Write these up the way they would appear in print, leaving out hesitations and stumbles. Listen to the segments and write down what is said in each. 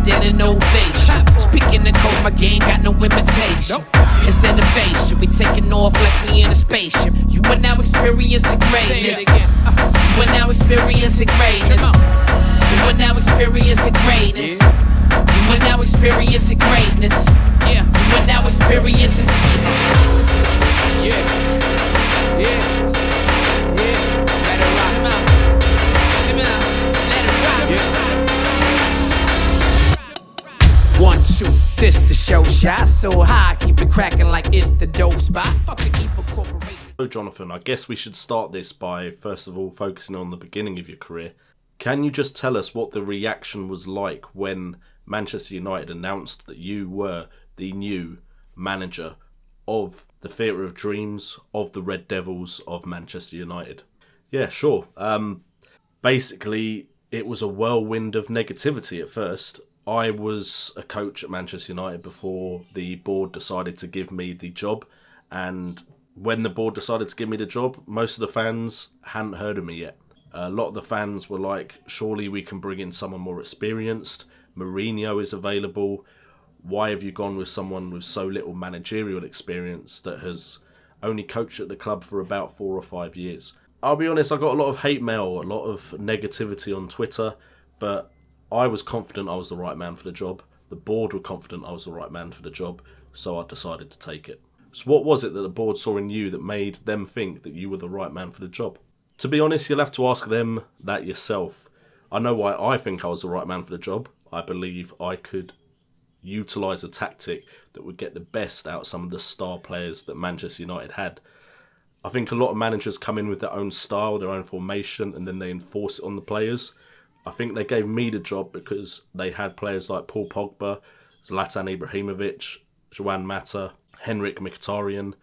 instead of no ovation. Speaking of coach, my game got no imitation. It's innovation, we taking off like we in a spaceship. You are now experiencing greatness. You are now experiencing greatness. You are now experiencing greatness. You are now experiencing greatness. Yeah, you are now experiencing. Yeah. Let it rock. Him out. Let it rock. Yeah. 1, 2, this the show shot. So high, keep it cracking like it's the dope spot. Fuck the Evil Corporation. So Jonathan, I guess we should start this by first of all focusing on the beginning of your career. Can you just tell us what the reaction was like when Manchester United announced that you were the new manager of the Theatre of Dreams, of the Red Devils of Manchester United? Yeah, sure. Basically, it was a whirlwind of negativity at first. I was a coach at Manchester United before the board decided to give me the job. And when the board decided to give me the job, most of the fans hadn't heard of me yet. A lot of the fans were like, surely we can bring in someone more experienced. Mourinho is available. Why have you gone with someone with so little managerial experience that has only coached at the club for about 4 or 5 years? I'll be honest, I got a lot of hate mail, a lot of negativity on Twitter, but I was confident I was the right man for the job. The board were confident I was the right man for the job, so I decided to take it. So what was it that the board saw in you that made them think that you were the right man for the job? To be honest, you'll have to ask them that yourself. I know why I think I was the right man for the job. I believe I could utilise a tactic that would get the best out of some of the star players that Manchester United had. I think a lot of managers come in with their own style, their own formation, and then they enforce it on the players. I think they gave me the job because they had players like Paul Pogba, Zlatan Ibrahimovic, Juan Mata, Henrik Mkhitaryan,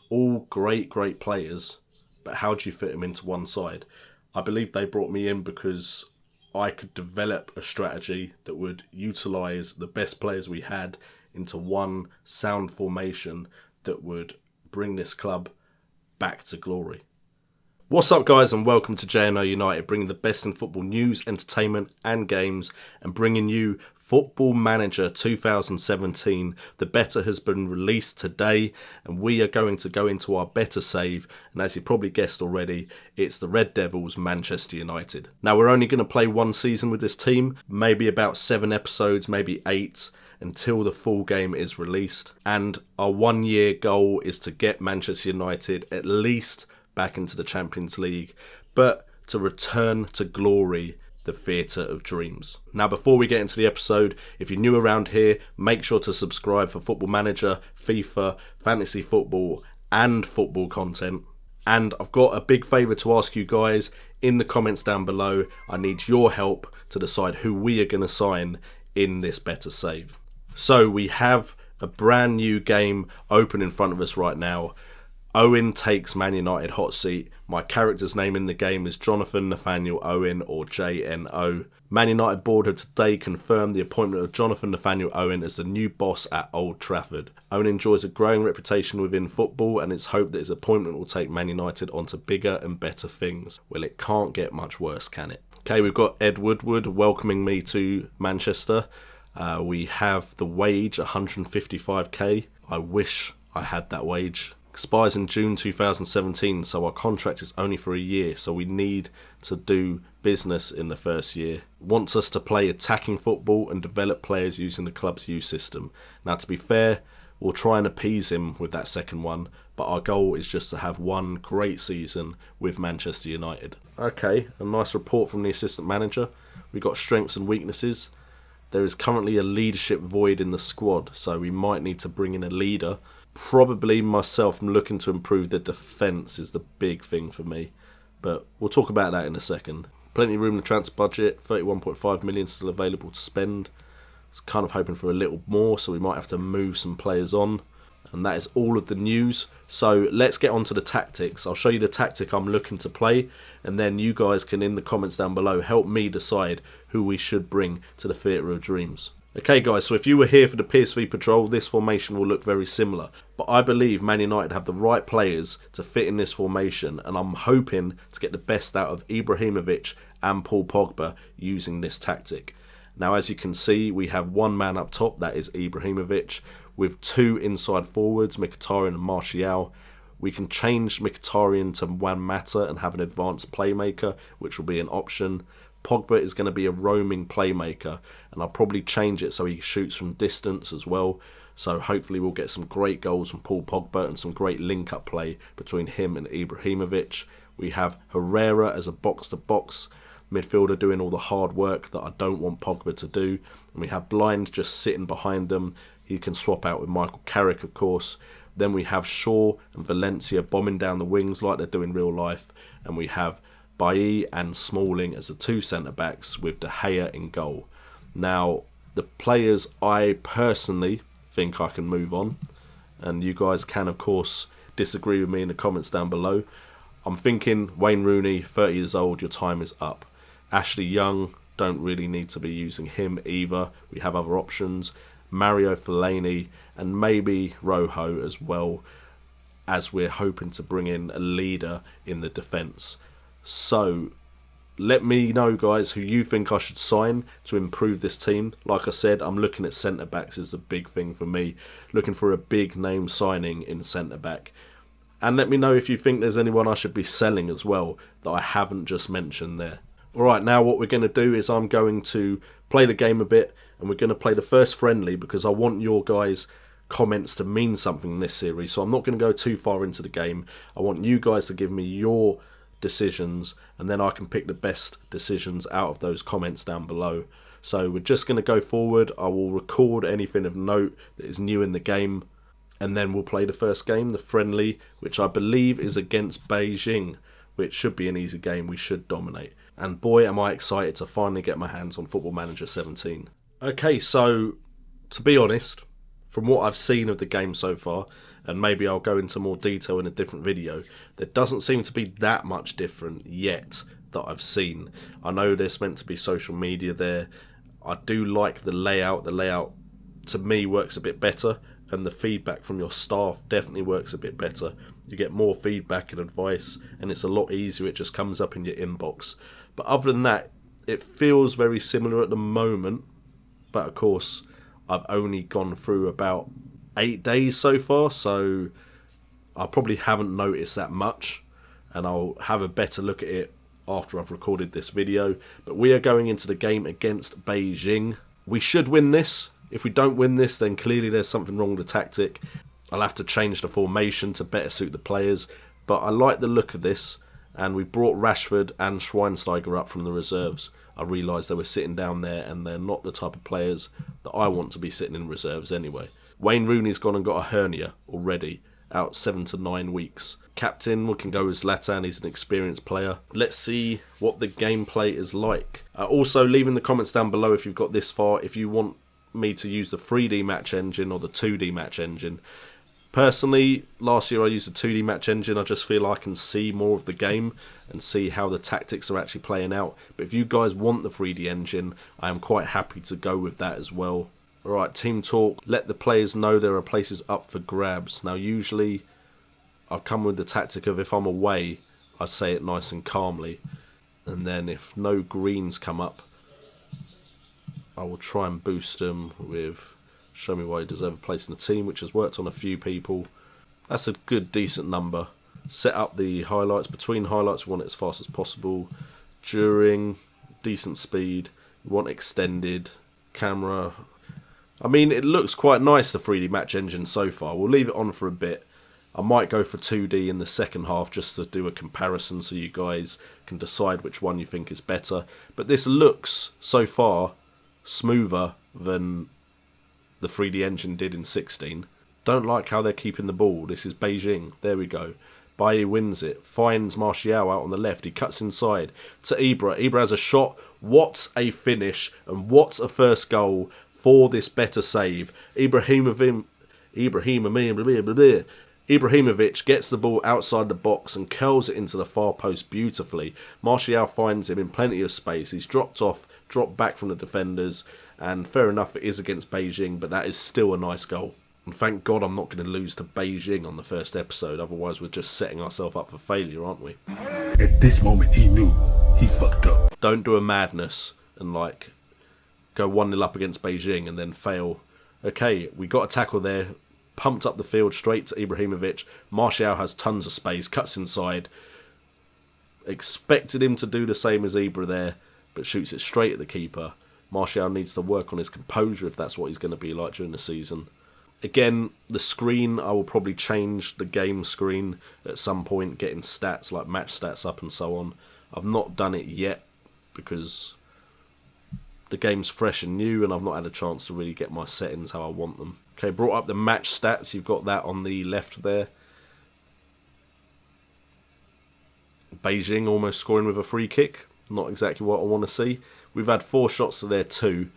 all great players. But how do you fit them into one side? I believe they brought me in because I could develop a strategy that would utilise the best players we had into one sound formation that would bring this club back to glory. What's up, guys, and welcome to JNO United, bringing the best in football news, entertainment and games, and bringing you Football Manager 2017. The beta has been released today, and we are going to go into our beta save, and as you probably guessed already, it's the Red Devils Manchester United. Now, we're only going to play one season with this team, maybe about 7 episodes, maybe 8, until the full game is released, and our 1 year goal is to get Manchester United at least back into the Champions League, but to return to glory, the Theatre of Dreams. Now, before we get into the episode, if you're new around here, make sure to subscribe for Football Manager, FIFA, Fantasy Football and football content. And I've got a big favour to ask you guys. In the comments down below, I need your help to decide who we are going to sign in this beta save. So we have a brand new game open in front of us right now. Owen takes Man United hot seat. My character's name in the game is Jonathan Nathaniel Owen, or JNO. Man United board have today confirmed the appointment of Jonathan Nathaniel Owen as the new boss at Old Trafford. Owen enjoys a growing reputation within football, and it's hoped that his appointment will take Man United onto bigger and better things. Well, it can't get much worse, can it? Okay, we've got Ed Woodward welcoming me to Manchester. We have the wage, 155k. I wish I had that wage. Expires in June 2017, so our contract is only for a year, so we need to do business in the first year. Wants us to play attacking football and develop players using the club's youth system. Now, to be fair, we'll try and appease him with that second one, but our goal is just to have one great season with Manchester United. Okay, a nice report from the assistant manager. We've got strengths and weaknesses. There is currently a leadership void in the squad, so we might need to bring in a leader. Probably myself. I'm looking to improve the defence is the big thing for me, but we'll talk about that in a second. Plenty of room in the transfer budget, 31.5 million still available to spend. I was kind of hoping for a little more, so we might have to move some players on. And that is all of the news. So let's get on to the tactics. I'll show you the tactic I'm looking to play, and then you guys can, in the comments down below, help me decide who we should bring to the Theatre of Dreams. Okay guys, so if you were here for the PSV Patrol, this formation will look very similar. But I believe Man United have the right players to fit in this formation, and I'm hoping to get the best out of Ibrahimovic and Paul Pogba using this tactic. Now, as you can see, we have one man up top, that is Ibrahimovic, with two inside forwards, Mkhitaryan and Martial. We can change Mkhitaryan to Juan Mata and have an advanced playmaker, which will be an option. Pogba is going to be a roaming playmaker, and I'll probably change it so he shoots from distance as well. So hopefully we'll get some great goals from Paul Pogba and some great link-up play between him and Ibrahimovic. We have Herrera as a box-to-box midfielder doing all the hard work that I don't want Pogba to do. And we have Blind just sitting behind them. He can swap out with Michael Carrick, of course. Then we have Shaw and Valencia bombing down the wings like they do in real life. And we have Bailly and Smalling as the two centre-backs with De Gea in goal. Now, the players I personally think I can move on. And you guys can, of course, disagree with me in the comments down below. I'm thinking Wayne Rooney, 30 years old, your time is up. Ashley Young, don't really need to be using him either. We have other options. Mario Fellaini and maybe Rojo as well, as we're hoping to bring in a leader in the defence. So let me know, guys, who you think I should sign to improve this team. Like I said, I'm looking at centre-backs as a big thing for me. Looking for a big name signing in centre-back. And let me know if you think there's anyone I should be selling as well that I haven't just mentioned there. Alright, now what we're going to do is I'm going to play the game a bit, and we're going to play the first friendly because I want your guys' comments to mean something in this series. So I'm not going to go too far into the game. I want you guys to give me your decisions, and then I can pick the best decisions out of those comments down below. So we're just going to go forward. I will record anything of note that is new in the game, and then we'll play the first game, the friendly, which I believe is against Beijing, which should be an easy game. We should dominate. And boy, am I excited to finally get my hands on Football Manager 17. Okay, so to be honest, from what I've seen of the game so far, and maybe I'll go into more detail in a different video, there doesn't seem to be that much different yet that I've seen. I know there's meant to be social media there. I do like the layout. The layout to me works a bit better, and the feedback from your staff definitely works a bit better. You get more feedback and advice, and it's a lot easier. It just comes up in your inbox. But other than that, it feels very similar at the moment. But of course, I've only gone through about 8 days so far, so I probably haven't noticed that much, and I'll have a better look at it after I've recorded this video. But we are going into the game against Beijing. We should win this. If we don't win this, then clearly there's something wrong with the tactic. I'll have to change the formation to better suit the players, but I like the look of this, and we brought Rashford and Schweinsteiger up from the reserves. I realised they were sitting down there, and they're not the type of players that I want to be sitting in reserves anyway. Wayne Rooney's gone and got a hernia already, out 7 to 9 weeks. Captain, we can go with Zlatan, he's an experienced player. Let's see what the gameplay is like. Also, leave in the comments down below if you've got this far, if you want me to use the 3D match engine or the 2D match engine. Personally, last year I used the 2D match engine. I just feel I can see more of the game and see how the tactics are actually playing out. But if you guys want the 3D engine, I am quite happy to go with that as well. Alright, team talk. Let the players know there are places up for grabs. Now, usually I've come with the tactic of if I'm away, I say it nice and calmly. And then if no greens come up, I will try and boost them with show me why you deserve a place in the team, which has worked on a few people. That's a good, decent number. Set up the highlights. Between highlights, we want it as fast as possible. During, decent speed. We want extended. Camera. I mean, it looks quite nice, the 3D match engine so far. We'll leave it on for a bit. I might go for 2D in the second half just to do a comparison so you guys can decide which one you think is better. But this looks, so far, smoother than the 3D engine did in 16. Don't like how they're keeping the ball. This is Beijing. There we go. Bailly wins it. Finds Martial out on the left. He cuts inside to Ibra. Ibra has a shot. What a finish. And what a first goal for this better save. Ibrahimovic gets the ball outside the box and curls it into the far post beautifully. Martial finds him in plenty of space. He's dropped back from the defenders. And fair enough, it is against Beijing, but that is still a nice goal. And thank God I'm not going to lose to Beijing on the first episode, otherwise we're just setting ourselves up for failure, aren't we? At this moment he knew he fucked up. Don't do a madness and go 1-0 up against Beijing and then fail. Okay, we got a tackle there, pumped up the field straight to Ibrahimovic. Martial has tons of space, cuts inside. Expected him to do the same as Ibra there, but shoots it straight at the keeper. Martial needs to work on his composure if that's what he's going to be like during the season. Again, the screen, I will probably change the game screen at some point, getting stats like match stats up and so on. I've not done it yet because the game's fresh and new and I've not had a chance to really get my settings how I want them. Okay, brought up the match stats. You've got that on the left there. Beijing almost scoring with a free kick. Not exactly what I want to see. We've had 4 shots to their 2.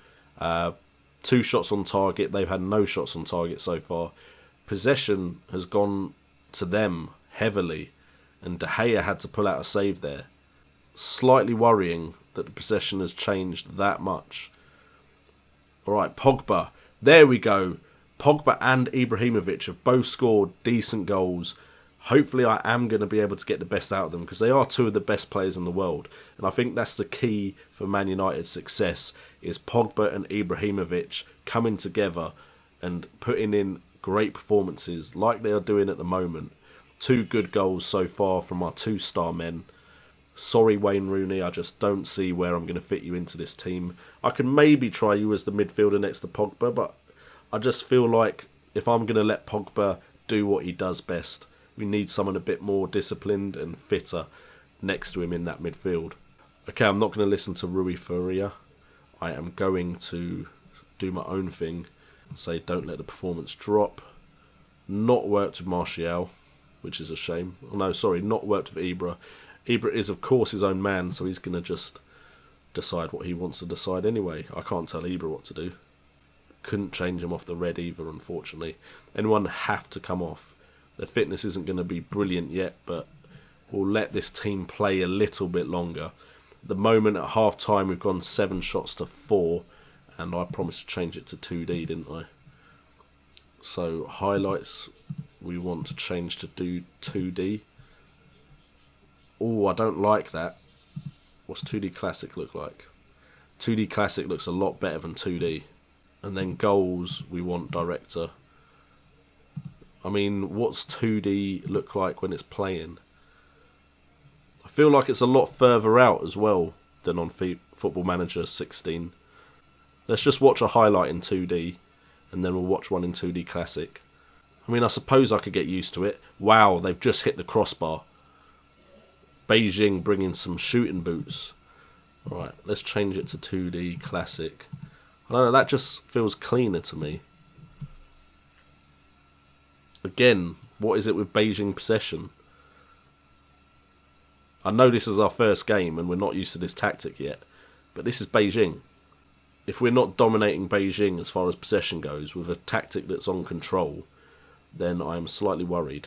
2 shots on target. They've had no shots on target so far. Possession has gone to them heavily, and De Gea had to pull out a save there. Slightly worrying that the possession has changed that much. Alright, Pogba. There we go. Pogba and Ibrahimovic have both scored decent goals. Hopefully I am going to be able to get the best out of them because they are 2 of the best players in the world. And I think that's the key for Man United's success is Pogba and Ibrahimovic coming together and putting in great performances like they are doing at the moment. 2 good goals so far from our 2-star men. Sorry Wayne Rooney, I just don't see where I'm going to fit you into this team. I can maybe try you as the midfielder next to Pogba, but I just feel like if I'm going to let Pogba do what he does best, we need someone a bit more disciplined and fitter next to him in that midfield. Okay, I'm not going to listen to Rui Faria. I am going to do my own thing and say don't let the performance drop. Not worked with Martial, which is a shame. Oh, no, sorry, not worked with Ibra. Ibra is, of course, his own man, so he's going to just decide what he wants to decide anyway. I can't tell Ibra what to do. Couldn't change him off the red either, unfortunately. Anyone have to come off. Their fitness isn't going to be brilliant yet, but we'll let this team play a little bit longer. At the moment, at half-time, we've gone 7 shots to 4, and I promised to change it to 2D, didn't I? So, highlights, we want to change to do 2D. Oh, I don't like that. What's 2D Classic look like? 2D Classic looks a lot better than 2D. And then goals, we want director. I mean, what's 2D look like when it's playing? I feel like it's a lot further out as well than on Football Manager 16. Let's just watch a highlight in 2D and then we'll watch one in 2D Classic. I mean, I suppose I could get used to it. Wow, they've just hit the crossbar. Beijing bringing some shooting boots. Alright, let's change it to 2D Classic. I don't know, that just feels cleaner to me. Again, what is it with Beijing possession? I know this is our first game and we're not used to this tactic yet, but this is Beijing. If we're not dominating Beijing as far as possession goes with a tactic that's on control, then I'm slightly worried.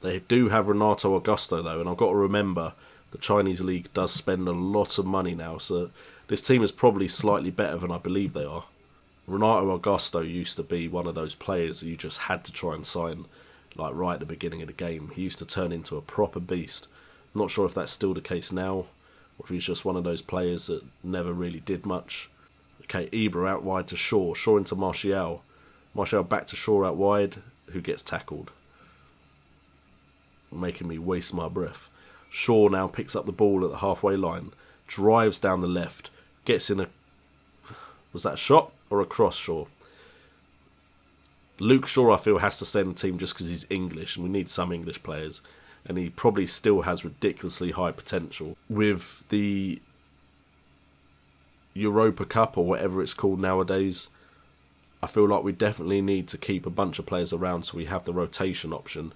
They do have Renato Augusto though, and I've got to remember the Chinese league does spend a lot of money now, so this team is probably slightly better than I believe they are. Renato Augusto used to be one of those players that you just had to try and sign like right at the beginning of the game. He used to turn into a proper beast. I'm not sure if that's still the case now, or if he's just one of those players that never really did much. Okay, Ibra out wide to Shaw. Shaw into Martial. Martial back to Shaw out wide, who gets tackled. Making me waste my breath. Shaw now picks up the ball at the halfway line, drives down the left, gets in a... Was that a shot or a cross, Shaw? Luke Shaw, I feel, has to stay in the team just because he's English, and we need some English players. And he probably still has ridiculously high potential. With the Europa Cup, or whatever it's called nowadays, I feel like we definitely need to keep a bunch of players around so we have the rotation option.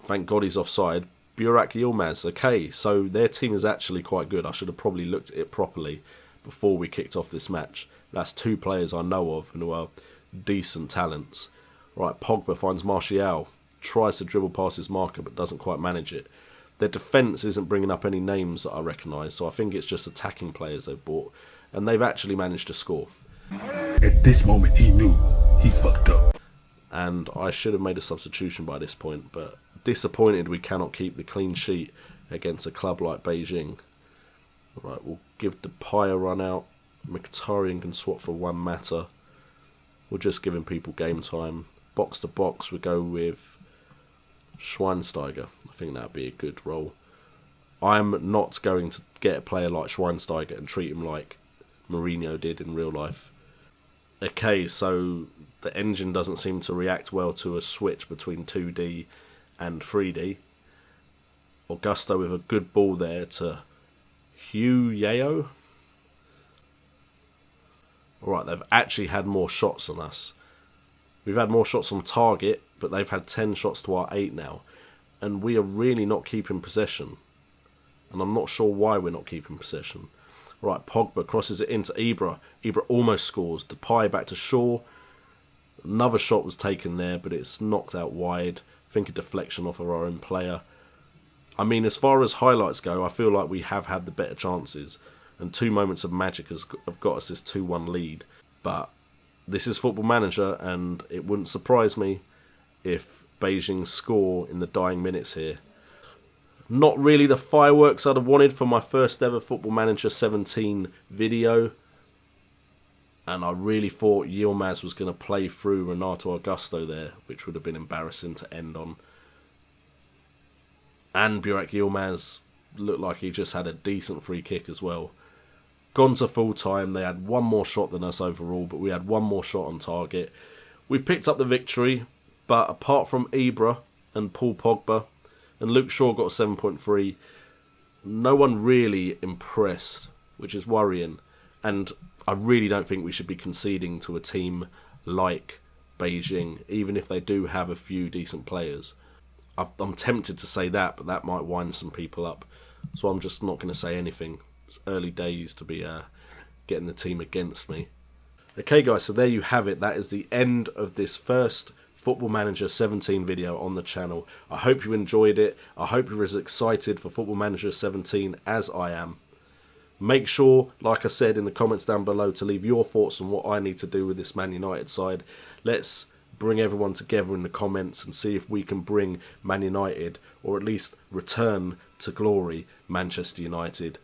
Thank God he's offside. Burak Yilmaz, okay, so their team is actually quite good. I should have probably looked at it properly before we kicked off this match. That's 2 players I know of and who are decent talents. Right, Pogba finds Martial, tries to dribble past his marker but doesn't quite manage it. Their defence isn't bringing up any names that I recognise, so I think it's just attacking players they've bought, and they've actually managed to score. At this moment he knew he fucked up. And I should have made a substitution by this point, but disappointed we cannot keep the clean sheet against a club like Beijing. Right, we'll give Depay a run out. Mkhitaryan can swap for one matter. We're just giving people game time. Box to box, we go with Schweinsteiger. I think that would be a good role. I'm not going to get a player like Schweinsteiger and treat him like Mourinho did in real life. Okay, so the engine doesn't seem to react well to a switch between 2D and 3D. Augusto with a good ball there to Hugh Yeo. Alright, they've actually had more shots than us. We've had more shots on target, but they've had 10 shots to our 8 now. And we are really not keeping possession. And I'm not sure why we're not keeping possession. Right, Pogba crosses it into Ibra. Ibra almost scores. Depay back to Shaw. Another shot was taken there, but it's knocked out wide. I think a deflection off of our own player. I mean, as far as highlights go, I feel like we have had the better chances. And 2 moments of magic have got us this 2-1 lead. But this is Football Manager, and it wouldn't surprise me if Beijing score in the dying minutes here. Not really the fireworks I'd have wanted for my first ever Football Manager 17 video. And I really thought Yilmaz was going to play through Renato Augusto there, which would have been embarrassing to end on. And Burak Yilmaz looked like he just had a decent free kick as well. Gone to full time. They had one more shot than us overall, but we had one more shot on target. We picked up the victory, but apart from Ibra and Paul Pogba, and Luke Shaw got a 7.3, no one really impressed, which is worrying. And I really don't think we should be conceding to a team like Beijing, even if they do have a few decent players. I'm tempted to say that, but that might wind some people up. So I'm just not going to say anything. It's early days to be getting the team against me. Okay guys, so there you have it. That is the end of this first Football Manager 17 video on the channel. I hope you enjoyed it. I hope you're as excited for Football Manager 17 as I am. Make sure, like I said in the comments down below, to leave your thoughts on what I need to do with this Man United side. Let's bring everyone together in the comments and see if we can bring Man United, or at least return to glory, Manchester United.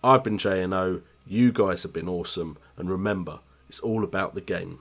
I've been J&O, you guys have been awesome, and remember, it's all about the game.